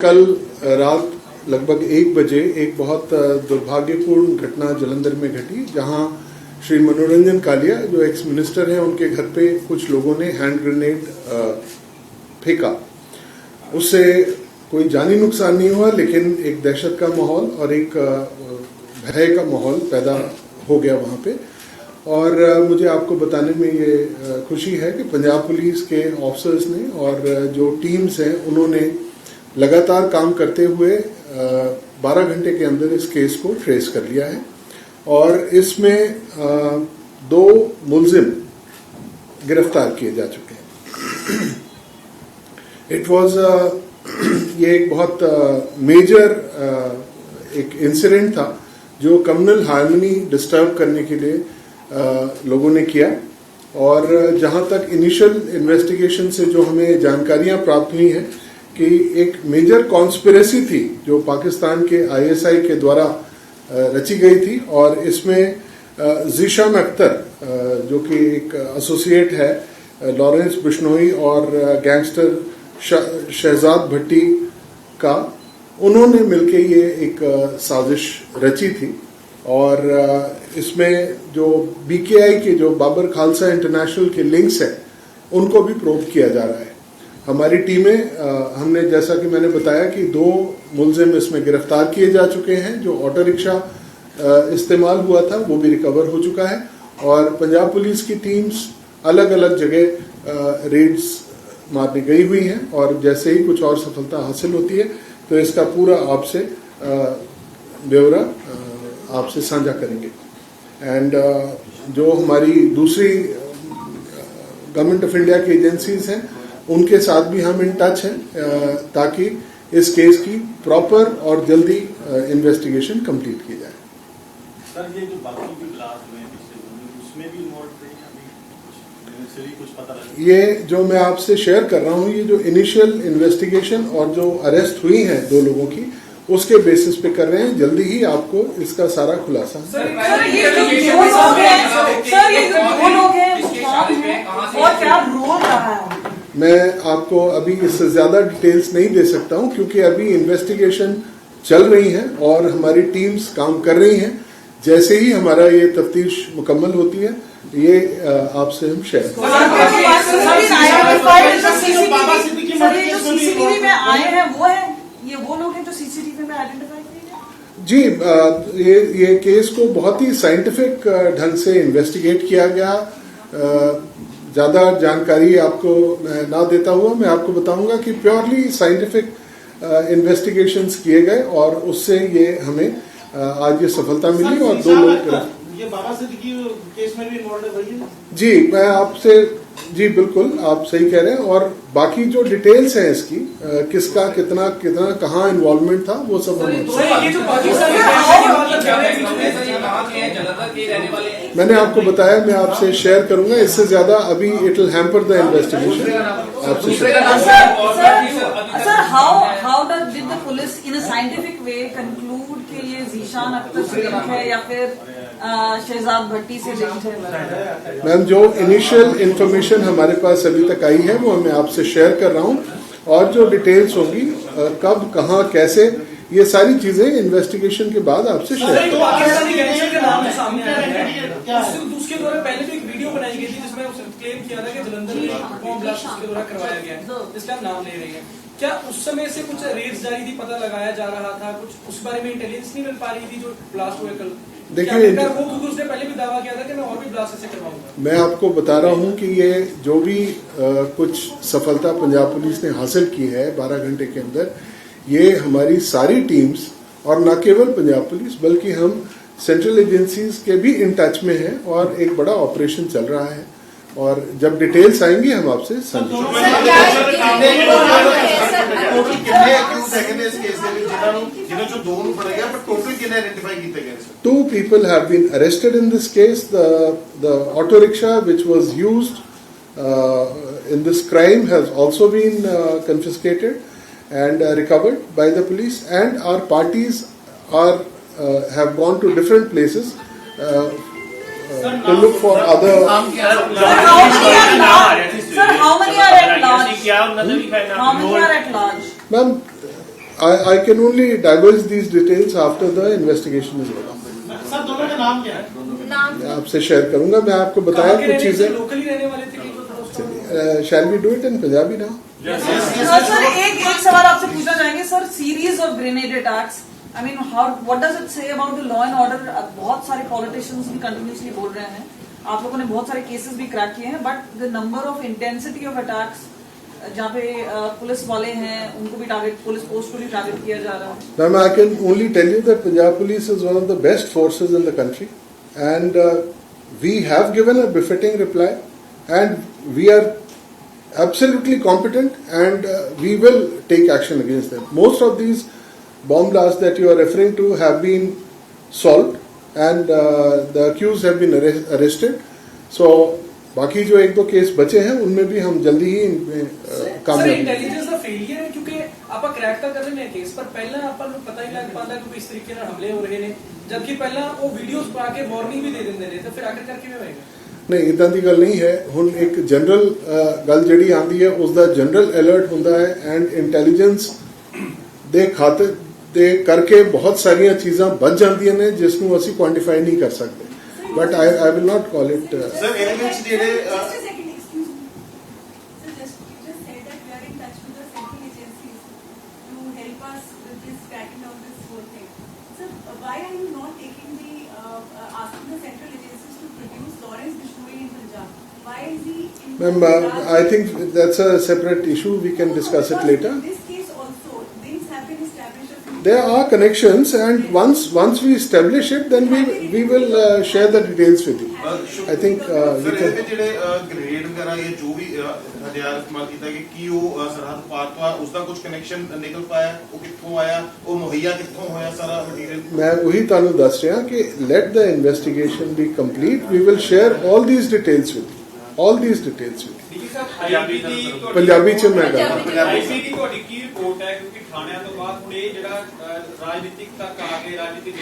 कल रात लगभग 1 बजे एक बहुत दुर्भाग्यपूर्ण घटना जलंधर में घटी, जहां श्री मनोरंजन कालिया जो एक्स मिनिस्टर हैं उनके घर पे कुछ लोगों ने हैंड ग्रेनेड फेंका। उससे कोई जानी नुकसान नहीं हुआ, लेकिन एक दहशत का माहौल और एक भय का माहौल पैदा हो गया वहां पे। और मुझे आपको बताने में ये खुशी है कि पंजाब पुलिस के ऑफिसर्स ने और जो टीम्स हैं उन्होंने लगातार काम करते हुए 12 घंटे के अंदर इस केस को ट्रेस कर लिया है और इसमें 2 मुलजिम गिरफ्तार किए जा चुके हैं। इट वाज ये एक बहुत मेजर एक इंसिडेंट था जो कम्युनल हार्मनी डिस्टर्ब करने के लिए लोगों ने किया। और जहां तक इनिशियल इन्वेस्टिगेशन से जो हमें जानकारियां प्राप्त हुई हैं कि एक मेजर कॉन्स्पिरेसी थी जो पाकिस्तान के आईएसआई के द्वारा रची गई थी, और इसमें ज़ीशान अख्तर जो कि एक एसोसिएट है लॉरेंस बिश्नोई और गैंगस्टर शहजाद भट्टी का, उन्होंने मिलके ये एक साजिश रची थी। और इसमें जो बीकेआई के जो बाबर खालसा इंटरनेशनल के लिंक्स हैं उनको भी प्रोब किया जा रहा है। हमारी टीमें हमने, जैसा कि मैंने बताया कि 2 मुलजिम इसमें गिरफ्तार किए जा चुके हैं। जो ऑटो रिक्शा इस्तेमाल हुआ था वो भी रिकवर हो चुका है, और पंजाब पुलिस की टीम्स अलग अलग जगह रेड्स मारने गई हुई हैं, और जैसे ही कुछ और सफलता हासिल होती है तो इसका पूरा आपसे ब्यौरा आपसे साझा करेंगे। एंड जो हमारी दूसरी गवर्नमेंट ऑफ इंडिया की एजेंसीज हैं उनके साथ भी हम इन टच हैं ताकि इस केस की प्रॉपर और जल्दी इन्वेस्टिगेशन कंप्लीट की जाए। सर, ये जो बाकी भी ब्लास्ट हुए हैं उसमें भी इन्वॉल्व थे, अभी कुछ पता लगा? ये जो मैं आपसे शेयर कर रहा हूँ, ये जो इनिशियल इन्वेस्टिगेशन और जो अरेस्ट हुई हैं 2 लोगों की, उसके बेसिस पे कर रहे हैं। जल्दी ही आपको इसका सारा खुलासा मैं आपको अभी इससे ज्यादा डिटेल्स नहीं दे सकता हूं, क्योंकि अभी इन्वेस्टिगेशन चल रही है और हमारी टीम्स काम कर रही हैं। जैसे ही हमारा ये तफ्तीश मुकम्मल होती है ये आपसे हम शेयर जी। ये केस को बहुत ही साइंटिफिक ढंग से इन्वेस्टिगेट किया गया। ज्यादा जानकारी आपको ना देता हुआ मैं आपको बताऊंगा कि प्योरली साइंटिफिक इन्वेस्टिगेशंस किए गए और उससे ये हमें आज ये सफलता मिली। और 2 लोग ये बाबा सिद्दीकी केस में भी इन्वॉल्व है जी। मैं आपसे जी बिल्कुल आप सही कह रहे हैं, और बाकी जो डिटेल्स हैं इसकी किसका कितना कहाँ इन्वॉल्वमेंट था वो सब मैंने आपको बताया, मैं आपसे शेयर करूंगा। इससे ज्यादा अभी it will hamper the investigation. आपसे sir, how did the police in a scientific way conclude कि ये ज़ीशान अख्तर से लिंक है या फिर शहजाद भट्टी से लिंक है? मैम, जो इनिशियल इन्फॉर्मेशन हमारे पास अभी तक आई है वो मैं आपसे शेयर कर रहा हूँ, और जो डिटेल्स होगी कब कहाँ कैसे, ये सारी चीजें इन्वेस्टिगेशन के बाद आपसे शेयर उसके द्वारा पहले भी एक वीडियो बनाई गई थी जिसमें उसने क्लेम किया था कि जलंधर में बॉम्ब ब्लास्ट उसके द्वारा करवाया गया है, इसका हम नाम ले रहे हैं। क्या उस समय से कुछ रेड्स जारी थी, पता लगाया जा रहा था, कुछ उस बारे में इंटेलिजेंस नहीं मिल पा रही थी जो ब्लास्ट हुए कल? देखिए, क्योंकि उसने पहले भी दावा किया था कि मैं और भी ब्लास्ट ऐसे करवाऊंगा। मैं आपको बता रहा हूं कि ये जो भी कुछ सफलता पंजाब पुलिस ने हासिल की है 12 घंटे के अंदर, ये हमारी सारी टीम्स और न केवल पंजाब पुलिस बल्कि हम सेंट्रल एजेंसीज के भी इन टच में हैं, और एक बड़ा ऑपरेशन चल रहा है। और जब डिटेल्स आएंगी हम आपसे Two people have been arrested in this case. The auto rickshaw which was used in this crime has also been confiscated and recovered by the police, and our parties have gone to different places to look for other. Sir, how many are at large? How many are at large? Ma'am, I can only divulge these details after the investigation is over. Sir दोनों का नाम क्या है? मैं आपसे share करूंगा. मैं आपको बताया कहाँ के कुछ रहने से चीजें. लोकली रहने वाले थे कि थोड़ा उसका- Shall we do it in Punjabi now? Sir एक सवाल आपसे पूछना चाहेंगे sir. Series of grenade attacks, I mean how what does it say about the law and order? बहुत सारे पॉलिटिशियंस भी कंटिन्यूसली बोल रहे हैं, आप लोगों ने बहुत सारे केसेस भी क्रैक किए हैं, but the number of intensity of attacks जहाँ पे पुलिस वाले हैं उनको भी टारगेट, पुलिस पोस्ट को भी टारगेट किया जा रहा है. Ma'am, I can only tell you that Punjab Police is one of the best forces in the country, and we have given a befitting reply, and we are absolutely competent, and we will take action against them. Most of these bomb blasts that you are referring to have been solved, and the accused have been arrested. So बाकी जो एक दो case बचे हैं उनमें भी हम जल्दी ही इनमें सर कामयाब. इंटेलिजेंस ਦਾ ਫੇਲਿਅਰ ਹੈ ਕਿਉਂਕਿ ਆਪਾਂ ਕ੍ਰੈਕ ਤਾਂ ਕਰ ਰਹੇ ਨੇ ਕੇਸ, ਪਰ ਪਹਿਲਾਂ ਆਪਾਂ ਨੂੰ ਪਤਾ ਹੀ ਲੱਗ ਪਾਉਂਦਾ ਕਿ ਇਸ ਤਰੀਕੇ ਨਾਲ ਹਮਲੇ ਹੋ ਰਹੇ ਨੇ, ਜਦਕਿ ਪਹਿਲਾਂ ਉਹ ਵੀਡੀਓਜ਼ ਪਾ ਕੇ ਵਾਰਨਿੰਗ ਵੀ ਦੇ ਦਿੰਦੇ ਨੇ, ਤਾਂ ਫਿਰ ਆਖਿਰਕਾਰ ਕਿਵੇਂ ਹੋਏਗਾ? ਨਹੀਂ, ਇਦਾਂ ਦੀ ਗੱਲ ਨਹੀਂ ਹੈ. ਹੁਣ ਇੱਕ ਜਨਰਲ ਗੱਲ ਜਿਹੜੀ ਆਉਂਦੀ ਹੈ ਉਸ ਦਾ ਜਨਰਲ ਅਲਰਟ ਹੁੰਦਾ ਹੈ, ਐਂਡ ਇੰਟੈਲੀਜੈਂਸ ਦੇ ਖਾਤੇ ਦੇ ਕਰਕੇ ਬਹੁਤ ਸਾਰੀਆਂ ਚੀਜ਼ਾਂ ਬਚ ਜਾਂਦੀਆਂ ਨੇ ਜਿਸ ਨੂੰ ਅਸੀਂ ਕੁਆਂਟੀਫਾਈ ਨਹੀਂ ਕਰ ਸਕਦੇ. But I will not call it. Sir ਇਹਦੇ ਵਿੱਚ ਜਿਹੜੇ Just a second, excuse me. So you just said that we are in touch with the central agencies to help us with this cracking down this whole thing. So why are you not taking asking the central agencies to produce Lawrence Bishnoi in Punjab? Why is he in Ma'am, I think that's a separate issue. We can discuss it later. In this case also, things have been established a few There are connections, and once we establish it, then we will share the details with you. I think sir you ਇਹਦੇ can. ਵਿੱਚ ਜਿਹੜੇ grenade ਵਗੈਰਾ ਇਹ ਜੋ ਵੀ ਹਥਿਆਰ ਇਸਤੇਮਾਲ ਕੀਤਾ ਕਿ ਕੀ ਉਹ ਸਰਹੱਦ ਪਾਰ ਤੋਂ ਆ, ਉਸ ਦਾ ਕੁਝ ਕਨੈਕਸ਼ਨ ਨਿਕਲ ਪਾਇਆ? ਉਹ ਕਿੱਥੋਂ ਆਇਆ? ਉਹ ਮੁਹੱਈਆ ਕਿੱਥੋਂ ਹੋਇਆ ਸਾਰਾ ਮਟੀਰੀਅਲ? ਮੈਂ ਉਹੀ ਤੁਹਾਨੂੰ ਦੱਸ ਰਿਹਾ ਕਿ let the investigation be complete. We will share all these details with you. All these details with you. Punjabi ਚ ਮੈਂ ਗੱਲ ਆਈਸੀ ਦੀ ਤੁਹਾਡੀ ਕੀ ਰਿਪੋਰਟ ਹੈ? ਕਿਉਂਕਿ ਥਾਣਿਆਂ ਤੋਂ ਬਾਅਦ ਹੁਣ ਇਹ ਜਿਹੜਾ ਰਾਜਨੀਤਿਕ ਤੱਕ ਆ ਕੇ ਰਾਜਨੀਤਿਕ